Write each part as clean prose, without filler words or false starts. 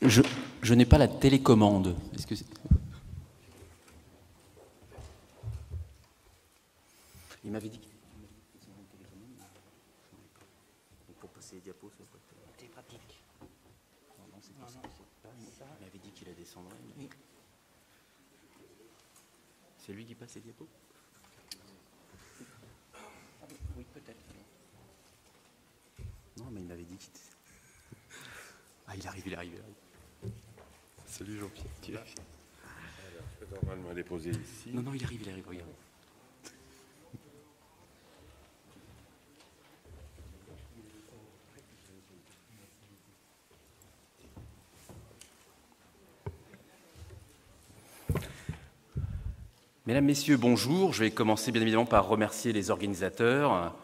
Je n'ai pas la télécommande. Est-ce que il m'avait dit qu'il descendrait une télécommande. Pour passer les diapos, ça peut être pratique. Non, c'est pas ça. Il m'avait dit qu'il la descendrait. Oui. C'est lui qui passe les diapos? Oui, peut-être. Non, mais il m'avait dit qu'il... Ah, il arrive. Salut Jean-Pierre. Tu es là? Je peux normalement les poser ici. Non, il arrive, regarde. Mesdames, Messieurs, bonjour. Je vais commencer bien évidemment par remercier les organisateurs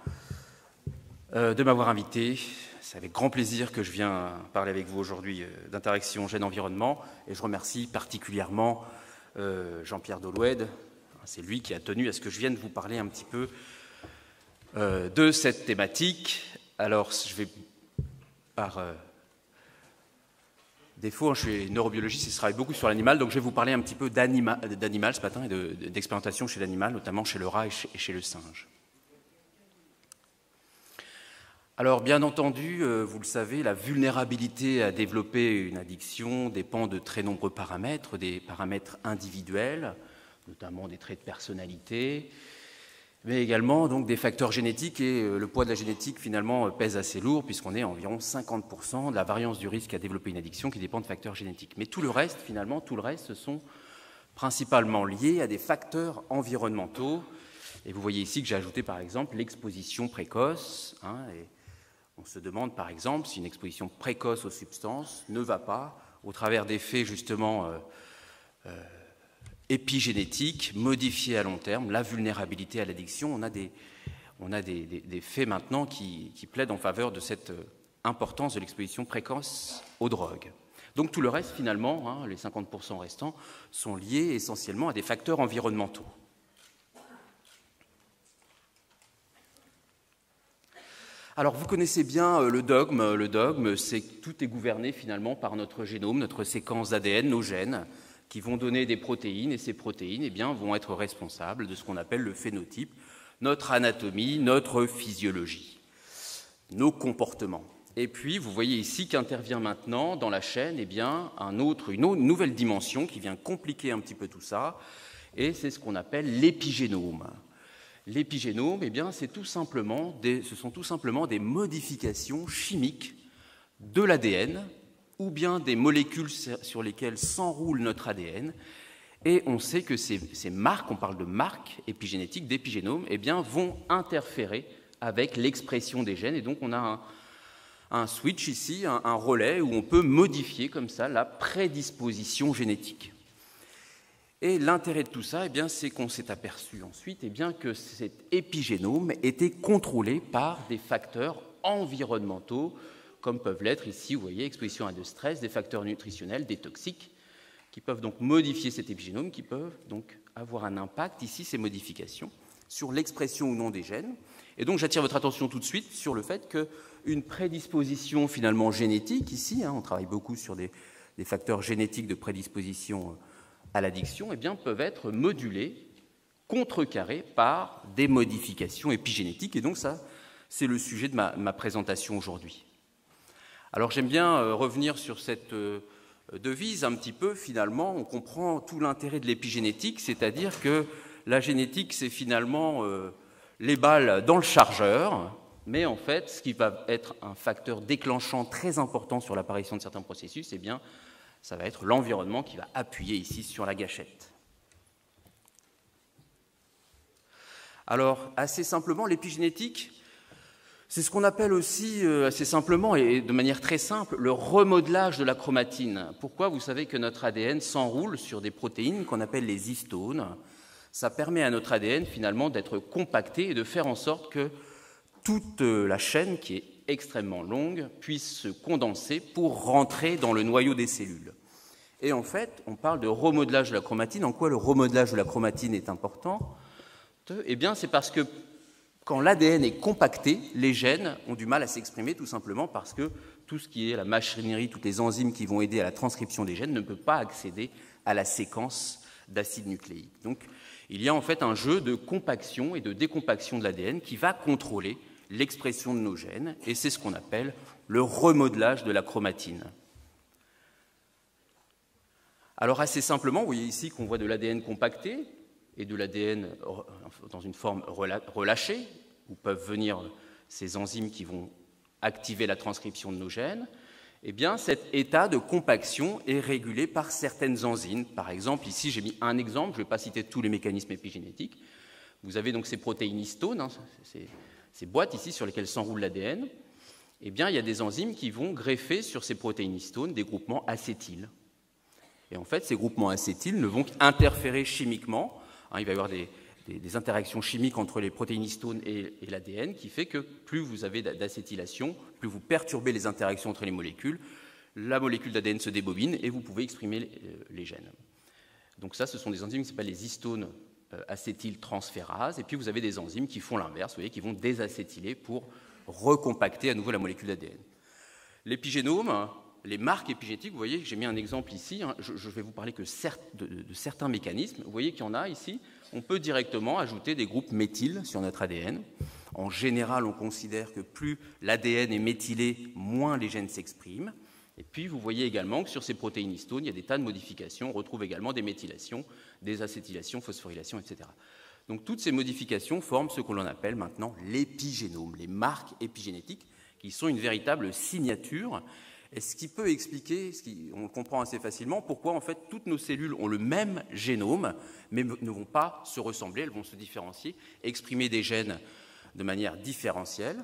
de m'avoir invité. C'est avec grand plaisir que je viens parler avec vous aujourd'hui d'Interaction Gênes-Environnement. Et je remercie particulièrement Jean-Pierre Doloued. C'est lui qui a tenu à ce que je vienne vous parler un petit peu de cette thématique. Alors, je vais par défaut, je suis neurobiologiste et je travaille beaucoup sur l'animal, donc je vais vous parler un petit peu d'animal ce matin et d'expérimentation chez l'animal, notamment chez le rat et chez le singe. Alors, bien entendu, vous le savez, la vulnérabilité à développer une addiction dépend de très nombreux paramètres, des paramètres individuels, notamment des traits de personnalité, mais également donc, des facteurs génétiques, et le poids de la génétique, finalement, pèse assez lourd, puisqu'on est à environ 50% de la variance du risque à développer une addiction qui dépend de facteurs génétiques. Mais tout le reste, finalement, ce sont principalement liés à des facteurs environnementaux. Et vous voyez ici que j'ai ajouté, par exemple, l'exposition précoce, et on se demande, par exemple, si une exposition précoce aux substances ne va pas, au travers d'effets, justement, épigénétiques, modifier à long terme la vulnérabilité à l'addiction. On a des faits maintenant qui plaident en faveur de cette importance de l'exposition précoce aux drogues. Donc tout le reste, finalement, les 50% restants, sont liés essentiellement à des facteurs environnementaux. Alors vous connaissez bien le dogme. Le dogme, c'est que tout est gouverné finalement par notre génome, notre séquence d'ADN, nos gènes, qui vont donner des protéines, et ces protéines vont être responsables de ce qu'on appelle le phénotype, notre anatomie, notre physiologie, nos comportements. Et puis, vous voyez ici qu'intervient maintenant dans la chaîne une nouvelle dimension qui vient compliquer un petit peu tout ça, et c'est ce qu'on appelle l'épigénome. L'épigénome, ce sont tout simplement des modifications chimiques de l'ADN, ou bien des molécules sur lesquelles s'enroule notre ADN. Et on sait que ces marques, on parle de marques épigénétiques, d'épigénome, vont interférer avec l'expression des gènes. Et donc on a un switch ici, un relais, où on peut modifier comme ça la prédisposition génétique. Et l'intérêt de tout ça, c'est qu'on s'est aperçu ensuite que cet épigénome était contrôlé par des facteurs environnementaux, comme peuvent l'être ici, vous voyez, exposition à de stress, des facteurs nutritionnels, des toxiques, qui peuvent donc modifier cet épigénome, qui peuvent donc avoir un impact, ici, ces modifications, sur l'expression ou non des gènes. Et donc j'attire votre attention tout de suite sur le fait qu'une prédisposition finalement génétique, ici, on travaille beaucoup sur des facteurs génétiques de prédisposition à l'addiction, peuvent être modulés, contrecarrés par des modifications épigénétiques. Et donc ça, c'est le sujet de ma présentation aujourd'hui. Alors j'aime bien revenir sur cette devise un petit peu. Finalement, on comprend tout l'intérêt de l'épigénétique, c'est-à-dire que la génétique, c'est finalement les balles dans le chargeur, mais en fait, ce qui va être un facteur déclenchant très important sur l'apparition de certains processus, ça va être l'environnement qui va appuyer ici sur la gâchette. Alors, assez simplement, l'épigénétique, c'est ce qu'on appelle aussi, assez simplement et de manière très simple, le remodelage de la chromatine. Pourquoi? Vous savez que notre ADN s'enroule sur des protéines qu'on appelle les histones. Ça permet à notre ADN, finalement, d'être compacté et de faire en sorte que toute la chaîne, qui est extrêmement longue, puisse se condenser pour rentrer dans le noyau des cellules. Et en fait, on parle de remodelage de la chromatine. En quoi le remodelage de la chromatine est important? C'est parce que quand l'ADN est compacté, les gènes ont du mal à s'exprimer, tout simplement parce que tout ce qui est la machinerie, toutes les enzymes qui vont aider à la transcription des gènes ne peut pas accéder à la séquence d'acide nucléique. Donc, il y a en fait un jeu de compaction et de décompaction de l'ADN qui va contrôler l'expression de nos gènes, et c'est ce qu'on appelle le remodelage de la chromatine. Alors assez simplement, vous voyez ici qu'on voit de l'ADN compacté et de l'ADN dans une forme relâchée, où peuvent venir ces enzymes qui vont activer la transcription de nos gènes. Eh bien, cet état de compaction est régulé par certaines enzymes. Par exemple, ici, j'ai mis un exemple, je ne vais pas citer tous les mécanismes épigénétiques. Vous avez donc ces protéines histones, ces boîtes ici sur lesquelles s'enroule l'ADN. Eh bien, il y a des enzymes qui vont greffer sur ces protéines histones des groupements acétyles. Et en fait, ces groupements acétyles ne vont qu'interférer chimiquement. Il va y avoir des interactions chimiques entre les protéines histones et l'ADN qui fait que plus vous avez d'acétylation, plus vous perturbez les interactions entre les molécules, la molécule d'ADN se débobine et vous pouvez exprimer les gènes. Donc ça, ce sont des enzymes qui s'appellent les histones acétyltransférases. Et puis vous avez des enzymes qui font l'inverse, vous voyez, qui vont désacétyler pour recompacter à nouveau la molécule d'ADN. L'épigénome, les marques épigénétiques, vous voyez, j'ai mis un exemple ici, je vais vous parler que de certains mécanismes. Vous voyez qu'il y en a ici. On peut directement ajouter des groupes méthyl sur notre ADN. En général, on considère que plus l'ADN est méthylé, moins les gènes s'expriment. Et puis, vous voyez également que sur ces protéines histones, il y a des tas de modifications. On retrouve également des méthylations, des acétylations, phosphorylations, etc. Donc, toutes ces modifications forment ce qu'on appelle maintenant l'épigénome, les marques épigénétiques, qui sont une véritable signature. Et ce qui peut expliquer, on le comprend assez facilement, pourquoi en fait toutes nos cellules ont le même génome, mais ne vont pas se ressembler, elles vont se différencier, exprimer des gènes de manière différentielle,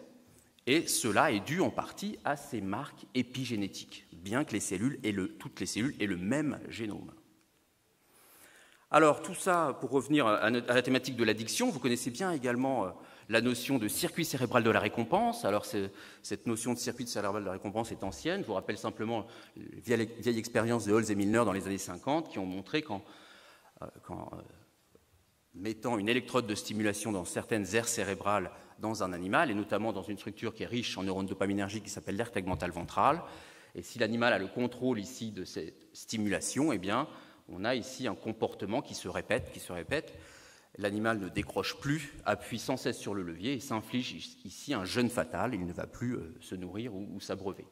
et cela est dû en partie à ces marques épigénétiques, bien que toutes les cellules aient le même génome. Alors tout ça, pour revenir à la thématique de l'addiction, vous connaissez bien également la notion de circuit cérébral de la récompense. Alors cette notion de circuit cérébral de la récompense est ancienne. Je vous rappelle simplement vieille expérience de Holz et Milner dans les années 50 qui ont montré qu'en mettant une électrode de stimulation dans certaines aires cérébrales dans un animal, et notamment dans une structure qui est riche en neurones dopaminergiques qui s'appelle l'aire tegmentale ventrale, et si l'animal a le contrôle ici de cette stimulation, eh bien, on a ici un comportement qui se répète. L'animal ne décroche plus, appuie sans cesse sur le levier et s'inflige ici un jeûne fatal. Il ne va plus se nourrir ou s'abreuver.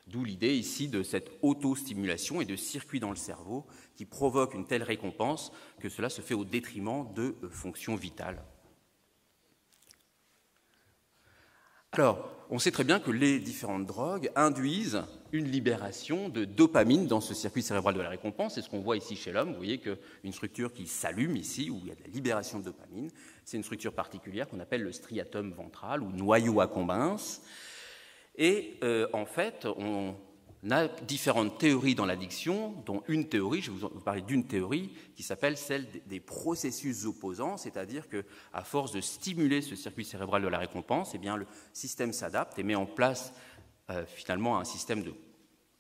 D'où l'idée ici de cette auto-stimulation et de circuits dans le cerveau qui provoquent une telle récompense que cela se fait au détriment de fonctions vitales. Alors, on sait très bien que les différentes drogues induisent une libération de dopamine dans ce circuit cérébral de la récompense. C'est ce qu'on voit ici chez l'homme. Vous voyez qu'une structure qui s'allume ici, où il y a de la libération de dopamine, c'est une structure particulière qu'on appelle le striatum ventral ou noyau accumbens. Et en fait, on a différentes théories dans l'addiction, dont une théorie, je vais vous parler d'une théorie, qui s'appelle celle des processus opposants, c'est-à-dire qu'à force de stimuler ce circuit cérébral de la récompense, eh bien, le système s'adapte et met en place finalement un système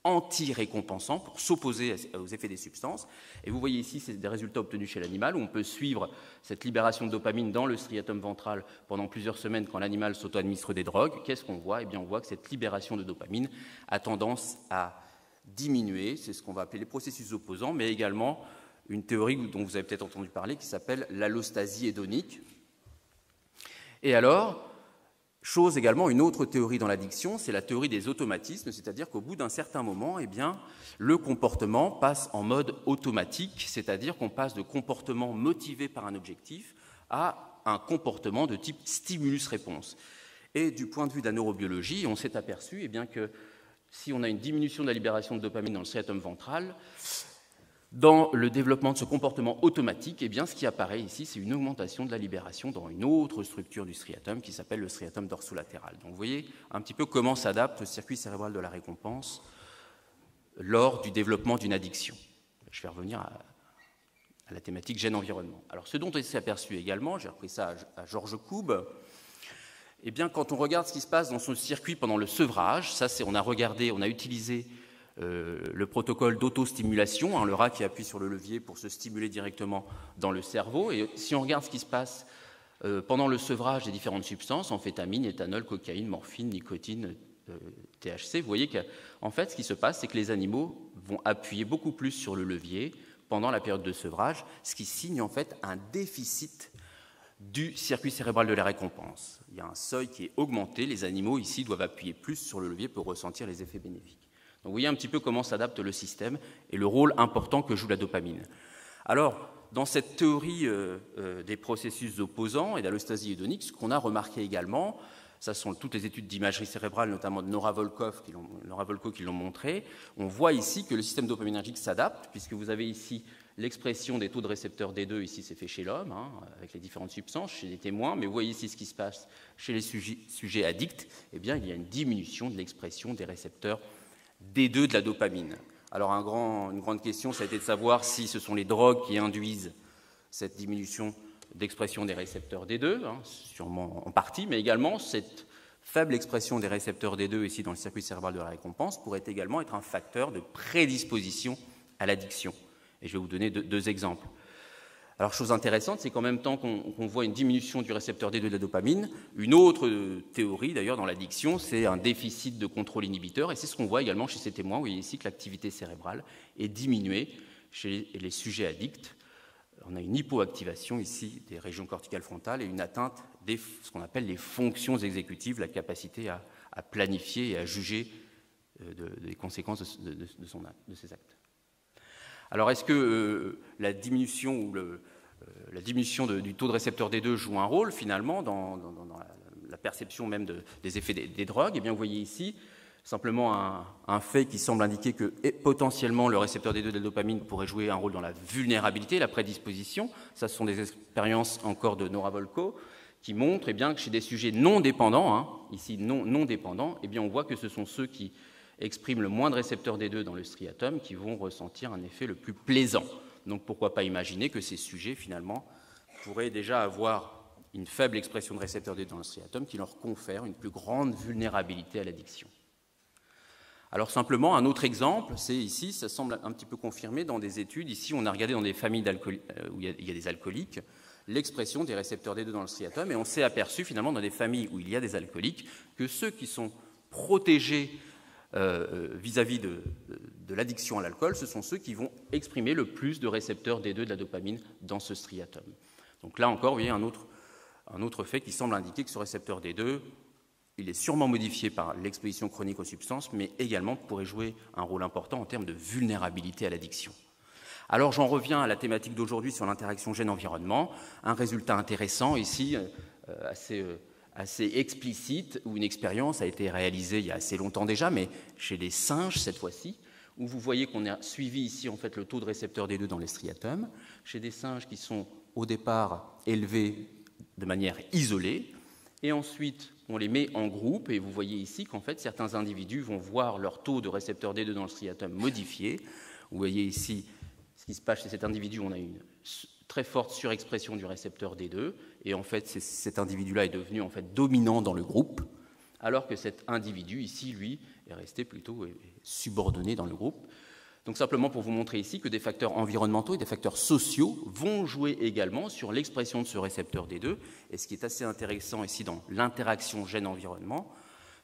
anti-récompensant pour s'opposer aux effets des substances. Et vous voyez ici, c'est des résultats obtenus chez l'animal, où on peut suivre cette libération de dopamine dans le striatum ventral pendant plusieurs semaines quand l'animal s'auto-administre des drogues. Qu'est-ce qu'on voit ? Eh bien, on voit que cette libération de dopamine a tendance à diminuer. C'est ce qu'on va appeler les processus opposants, mais également une théorie dont vous avez peut-être entendu parler qui s'appelle l'allostasie hédonique. Et alors, chose également, une autre théorie dans l'addiction, c'est la théorie des automatismes, c'est-à-dire qu'au bout d'un certain moment, eh bien, le comportement passe en mode automatique, c'est-à-dire qu'on passe de comportement motivé par un objectif à un comportement de type stimulus-réponse. Et du point de vue de la neurobiologie, on s'est aperçu eh bien, que si on a une diminution de la libération de dopamine dans le striatum ventral, dans le développement de ce comportement automatique, eh bien, ce qui apparaît ici, c'est une augmentation de la libération dans une autre structure du striatum qui s'appelle le striatum dorsolatéral. Donc vous voyez un petit peu comment s'adapte le circuit cérébral de la récompense lors du développement d'une addiction. Je vais revenir à la thématique gène-environnement. Alors ce dont on s'est aperçu également, j'ai repris ça à Georges Koub, eh bien, quand on regarde ce qui se passe dans son circuit pendant le sevrage, ça, on a utilisé le protocole d'autostimulation, le rat qui appuie sur le levier pour se stimuler directement dans le cerveau. Et si on regarde ce qui se passe pendant le sevrage des différentes substances, amphétamine, éthanol, cocaïne, morphine, nicotine, THC, vous voyez qu'en fait, ce qui se passe, c'est que les animaux vont appuyer beaucoup plus sur le levier pendant la période de sevrage, ce qui signe en fait un déficit du circuit cérébral de la récompense. Il y a un seuil qui est augmenté, les animaux ici doivent appuyer plus sur le levier pour ressentir les effets bénéfiques. Donc vous voyez un petit peu comment s'adapte le système et le rôle important que joue la dopamine. Alors, dans cette théorie des processus opposants et d'allostasie hédonique, ce qu'on a remarqué également, ça sont toutes les études d'imagerie cérébrale, notamment de Nora Volkow qui l'ont montré, on voit ici que le système dopaminergique s'adapte, puisque vous avez ici l'expression des taux de récepteurs D2, ici c'est fait chez l'homme, avec les différentes substances, chez les témoins, mais vous voyez ici ce qui se passe chez les sujets addicts, eh bien il y a une diminution de l'expression des récepteurs D2 de la dopamine. Alors une grande question, ça a été de savoir si ce sont les drogues qui induisent cette diminution d'expression des récepteurs D2, sûrement en partie, mais également cette faible expression des récepteurs D2 ici dans le circuit cérébral de la récompense pourrait également être un facteur de prédisposition à l'addiction. Et je vais vous donner deux exemples. Alors, chose intéressante, c'est qu'en même temps qu'on voit une diminution du récepteur D2 de la dopamine, une autre théorie, d'ailleurs, dans l'addiction, c'est un déficit de contrôle inhibiteur, et c'est ce qu'on voit également chez ces témoins. Vous voyez ici que l'activité cérébrale est diminuée chez les sujets addicts. On a une hypoactivation ici des régions corticales frontales et une atteinte de ce qu'on appelle les fonctions exécutives, la capacité à planifier et à juger des conséquences de ses actes. Alors, est-ce que la diminution du taux de récepteur D2 joue un rôle, finalement, dans la perception même des effets des drogues? Eh bien, vous voyez ici simplement un fait qui semble indiquer que potentiellement le récepteur D2 de la dopamine pourrait jouer un rôle dans la vulnérabilité, la prédisposition. Ça, ce sont des expériences encore de Nora Volkow qui montrent eh bien, que chez des sujets non dépendants, ici non dépendants, eh bien, on voit que ce sont ceux qui expriment le moins de récepteurs D2 dans le striatum qui vont ressentir un effet le plus plaisant. Donc pourquoi pas imaginer que ces sujets, finalement, pourraient déjà avoir une faible expression de récepteurs D2 dans le striatum qui leur confère une plus grande vulnérabilité à l'addiction. Alors simplement, un autre exemple, c'est ici, ça semble un petit peu confirmé dans des études. Ici, on a regardé dans des familles où il y a des alcooliques, l'expression des récepteurs D2 dans le striatum, et on s'est aperçu finalement dans des familles où il y a des alcooliques que ceux qui sont protégés vis-à-vis de l'addiction à l'alcool, ce sont ceux qui vont exprimer le plus de récepteurs D2 de la dopamine dans ce striatum. Donc là encore, vous voyez un autre fait qui semble indiquer que ce récepteur D2, il est sûrement modifié par l'exposition chronique aux substances, mais également pourrait jouer un rôle important en termes de vulnérabilité à l'addiction. Alors j'en reviens à la thématique d'aujourd'hui sur l'interaction gène-environnement. Un résultat intéressant ici, assez explicite, où une expérience a été réalisée il y a assez longtemps déjà, mais chez les singes cette fois-ci, où vous voyez qu'on a suivi ici en fait le taux de récepteur D2 dans les striatums, chez des singes qui sont au départ élevés de manière isolée, et ensuite on les met en groupe, et vous voyez ici qu'en fait certains individus vont voir leur taux de récepteur D2 dans le striatum modifié. Vous voyez ici ce qui se passe chez cet individu, on a une très forte surexpression du récepteur D2, et en fait cet individu-là est devenu en fait dominant dans le groupe, alors que cet individu ici, lui, est resté plutôt subordonné dans le groupe. Donc simplement pour vous montrer ici que des facteurs environnementaux et des facteurs sociaux vont jouer également sur l'expression de ce récepteur D2, et ce qui est assez intéressant ici dans l'interaction gène-environnement,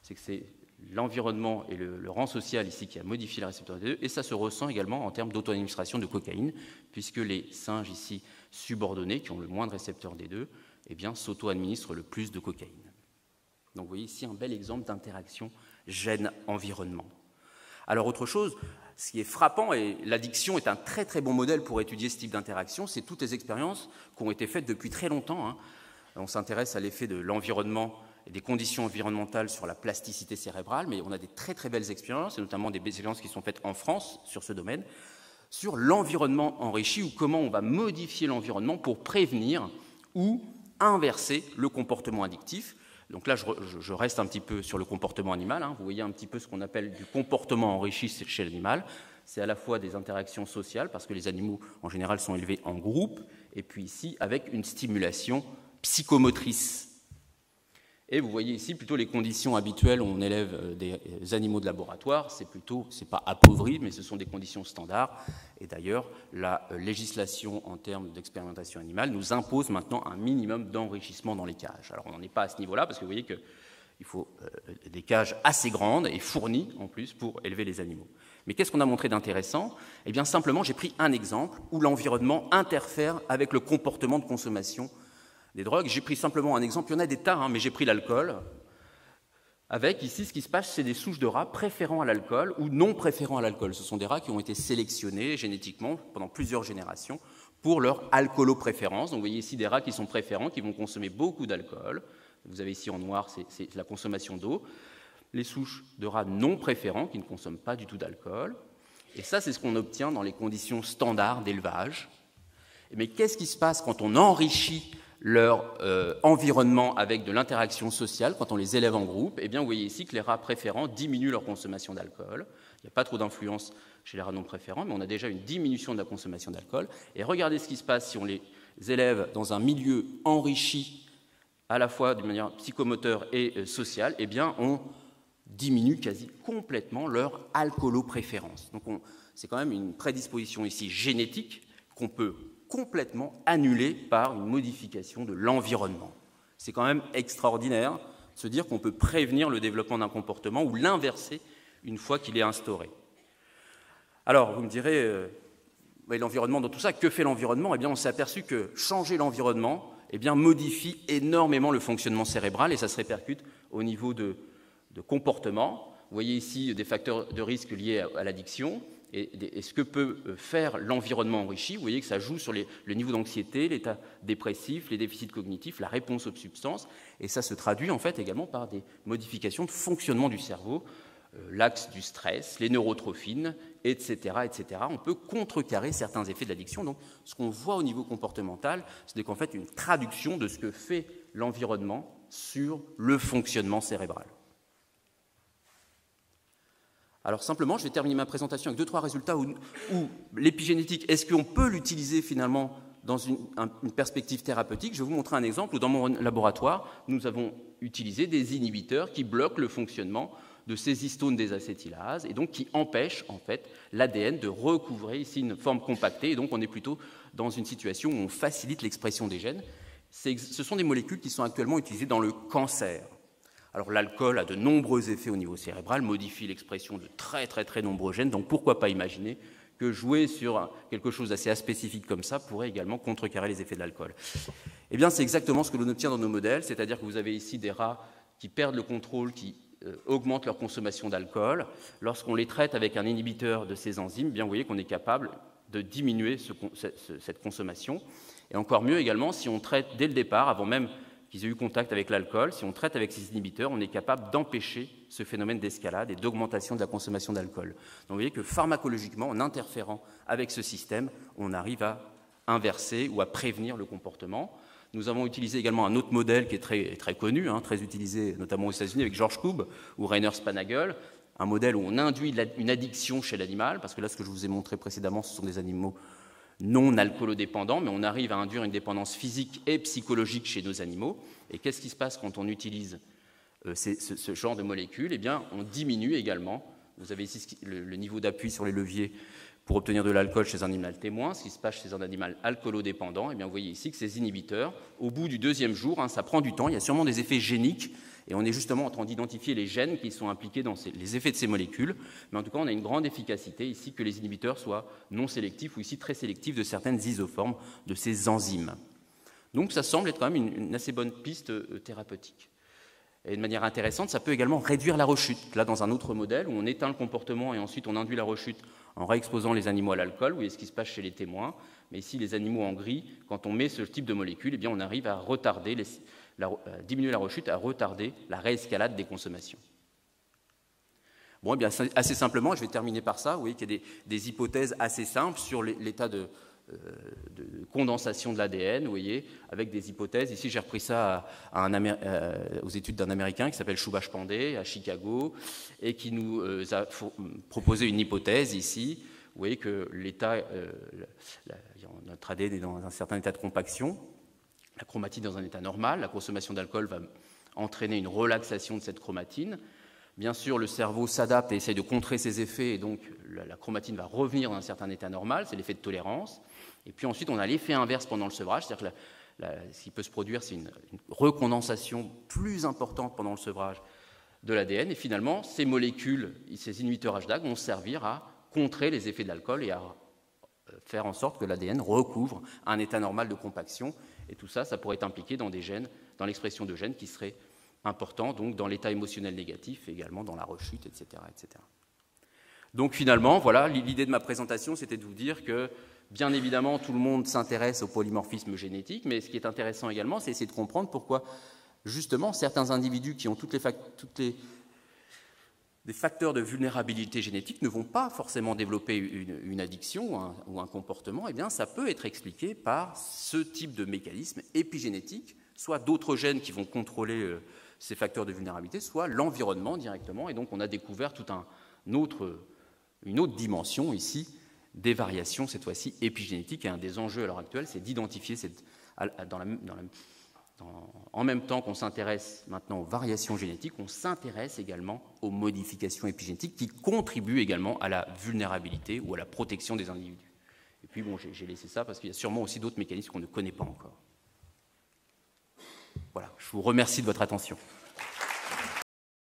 c'est que c'est l'environnement et le rang social ici qui a modifié le récepteur D2, et ça se ressent également en termes d'auto-administration de cocaïne, puisque les singes ici subordonnés, qui ont le moins de récepteurs D2, eh bien, s'auto-administrent le plus de cocaïne. Donc vous voyez ici un bel exemple d'interaction gène-environnement. Alors autre chose, ce qui est frappant, et l'addiction est un très très bon modèle pour étudier ce type d'interaction, c'est toutes les expériences qui ont été faites depuis très longtemps. On s'intéresse à l'effet de l'environnement et des conditions environnementales sur la plasticité cérébrale, mais on a des très très belles expériences, et notamment des expériences qui sont faites en France sur ce domaine, sur l'environnement enrichi, ou comment on va modifier l'environnement pour prévenir ou inverser le comportement addictif. Donc là, je reste un petit peu sur le comportement animal. Vous voyez un petit peu ce qu'on appelle du comportement enrichi chez l'animal. C'est à la fois des interactions sociales, parce que les animaux, en général, sont élevés en groupe, et puis ici, avec une stimulation psychomotrice. Et vous voyez ici plutôt les conditions habituelles où on élève des animaux de laboratoire. C'est pas appauvri, mais ce sont des conditions standards. Et d'ailleurs, la législation en termes d'expérimentation animale nous impose maintenant un minimum d'enrichissement dans les cages. Alors on n'en est pas à ce niveau-là, parce que vous voyez qu'il il faut des cages assez grandes et fournies en plus pour élever les animaux. Mais qu'est-ce qu'on a montré d'intéressant? Eh bien, simplement, j'ai pris un exemple où l'environnement interfère avec le comportement de consommation des drogues. J'ai pris simplement un exemple, il y en a des tas, mais j'ai pris l'alcool. Avec, ici, ce qui se passe, c'est des souches de rats préférant à l'alcool ou non préférant à l'alcool. Ce sont des rats qui ont été sélectionnés génétiquement pendant plusieurs générations pour leur alcoolopréférence. Donc, vous voyez ici des rats qui sont préférents, qui vont consommer beaucoup d'alcool. Vous avez ici en noir, c'est la consommation d'eau. Les souches de rats non préférents, qui ne consomment pas du tout d'alcool. Et ça, c'est ce qu'on obtient dans les conditions standards d'élevage. Mais qu'est-ce qui se passe quand on enrichit leur environnement avec de l'interaction sociale, quand on les élève en groupe? Eh bien, vous voyez ici que les rats préférents diminuent leur consommation d'alcool. Il n'y a pas trop d'influence chez les rats non préférents, mais on a déjà une diminution de la consommation d'alcool. Et regardez ce qui se passe si on les élève dans un milieu enrichi à la fois de manière psychomoteur et sociale. Eh bien, on diminue quasi complètement leur alcoolopréférence. Donc, c'est quand même une prédisposition ici génétique qu'on peut complètement annulée par une modification de l'environnement. C'est quand même extraordinaire de se dire qu'on peut prévenir le développement d'un comportement ou l'inverser une fois qu'il est instauré. Alors, vous me direz, l'environnement dans tout ça, que fait l'environnement? Eh bien, on s'est aperçu que changer l'environnement modifie énormément le fonctionnement cérébral et ça se répercute au niveau de comportement. Vous voyez ici des facteurs de risque liés à l'addiction. Et ce que peut faire l'environnement enrichi, vous voyez que ça joue sur le niveau d'anxiété, l'état dépressif, les déficits cognitifs, la réponse aux substances, et ça se traduit en fait également par des modifications de fonctionnement du cerveau, l'axe du stress, les neurotrophines, etc., etc. On peut contrecarrer certains effets de l'addiction. Donc, ce qu'on voit au niveau comportemental, c'est qu'en fait une traduction de ce que fait l'environnement sur le fonctionnement cérébral. Alors simplement, je vais terminer ma présentation avec 2-3 résultats où l'épigénétique, est-ce qu'on peut l'utiliser finalement dans une perspective thérapeutique? Je vais vous montrer un exemple où dans mon laboratoire, nous avons utilisé des inhibiteurs qui bloquent le fonctionnement de ces histones désacétylases et donc qui empêchent en fait l'ADN de recouvrer ici une forme compactée. Et donc on est plutôt dans une situation où on facilite l'expression des gènes. Ce sont des molécules qui sont actuellement utilisées dans le cancer. Alors l'alcool a de nombreux effets au niveau cérébral, modifie l'expression de très nombreux gènes, donc pourquoi pas imaginer que jouer sur quelque chose d'assez aspécifique comme ça pourrait également contrecarrer les effets de l'alcool. Eh bien c'est exactement ce que l'on obtient dans nos modèles, c'est-à-dire que vous avez ici des rats qui perdent le contrôle, qui augmentent leur consommation d'alcool. Lorsqu'on les traite avec un inhibiteur de ces enzymes, bien vous voyez qu'on est capable de diminuer cette consommation. Et encore mieux également, si on traite dès le départ, avant même qu'ils aient eu contact avec l'alcool, si on traite avec ces inhibiteurs, on est capable d'empêcher ce phénomène d'escalade et d'augmentation de la consommation d'alcool. Donc vous voyez que pharmacologiquement, en interférant avec ce système, on arrive à inverser ou à prévenir le comportement. Nous avons utilisé également un autre modèle qui est très connu, très utilisé notamment aux États-Unis avec George Koob ou Rainer Spanagel, un modèle où on induit une addiction chez l'animal, parce que là, ce que je vous ai montré précédemment, ce sont des animaux non alcoolodépendants, mais on arrive à induire une dépendance physique et psychologique chez nos animaux. Et qu'est-ce qui se passe quand on utilise ce genre de molécules? Eh bien, on diminue également. Vous avez ici le niveau d'appui sur les leviers pour obtenir de l'alcool chez un animal témoin. Ce qui se passe chez un animal alcoolodépendant, eh bien, vous voyez ici que ces inhibiteurs, au bout du 2e jour, ça prend du temps, il y a sûrement des effets géniques, et on est justement en train d'identifier les gènes qui sont impliqués dans les effets de ces molécules. Mais en tout cas, on a une grande efficacité ici, que les inhibiteurs soient non sélectifs ou ici très sélectifs de certaines isoformes de ces enzymes. Donc ça semble être quand même une assez bonne piste thérapeutique. Et de manière intéressante, ça peut également réduire la rechute. Là, dans un autre modèle, où on éteint le comportement et ensuite on induit la rechute en réexposant les animaux à l'alcool, vous voyez ce qui se passe chez les témoins. Mais ici, les animaux en gris, quand on met ce type de molécules, eh bien, on arrive à retarder diminuer la rechute, à retarder la réescalade des consommations. Bon, eh bien, assez simplement, je vais terminer par ça, vous voyez qu'il y a des hypothèses assez simples sur l'état de condensation de l'ADN, vous voyez, avec des hypothèses. Ici, j'ai repris ça aux études d'un Américain qui s'appelle Subhash Pandey, à Chicago, et qui nous a proposé une hypothèse ici. Vous voyez que notre ADN est dans un certain état de compaction, la chromatine dans un état normal, la consommation d'alcool va entraîner une relaxation de cette chromatine. Bien sûr, le cerveau s'adapte et essaye de contrer ses effets, et donc la chromatine va revenir dans un certain état normal, c'est l'effet de tolérance. Et puis ensuite, on a l'effet inverse pendant le sevrage, c'est-à-dire que ce qui peut se produire, c'est une recondensation plus importante pendant le sevrage de l'ADN. Et finalement, ces molécules, ces inhibiteurs HDAC vont servir à contrer les effets de l'alcool et à faire en sorte que l'ADN recouvre un état normal de compaction. Et tout ça, ça pourrait être impliqué dans des gènes, dans l'expression de gènes qui seraient importants, donc dans l'état émotionnel négatif, et également dans la rechute, etc., etc. Donc finalement, voilà, l'idée de ma présentation, c'était de vous dire que, bien évidemment, tout le monde s'intéresse au polymorphisme génétique, mais ce qui est intéressant également, c'est essayer de comprendre pourquoi, justement, certains individus qui ont des facteurs de vulnérabilité génétique ne vont pas forcément développer une addiction ou un comportement. Eh bien, ça peut être expliqué par ce type de mécanisme épigénétique, soit d'autres gènes qui vont contrôler ces facteurs de vulnérabilité, soit l'environnement directement. Et donc, on a découvert une autre dimension ici des variations, cette fois-ci épigénétiques. Et un des enjeux à l'heure actuelle, c'est d'identifier en même temps qu'on s'intéresse maintenant aux variations génétiques, on s'intéresse également aux modifications épigénétiques qui contribuent également à la vulnérabilité ou à la protection des individus. Et puis, bon, j'ai laissé ça parce qu'il y a sûrement aussi d'autres mécanismes qu'on ne connaît pas encore. Voilà, je vous remercie de votre attention.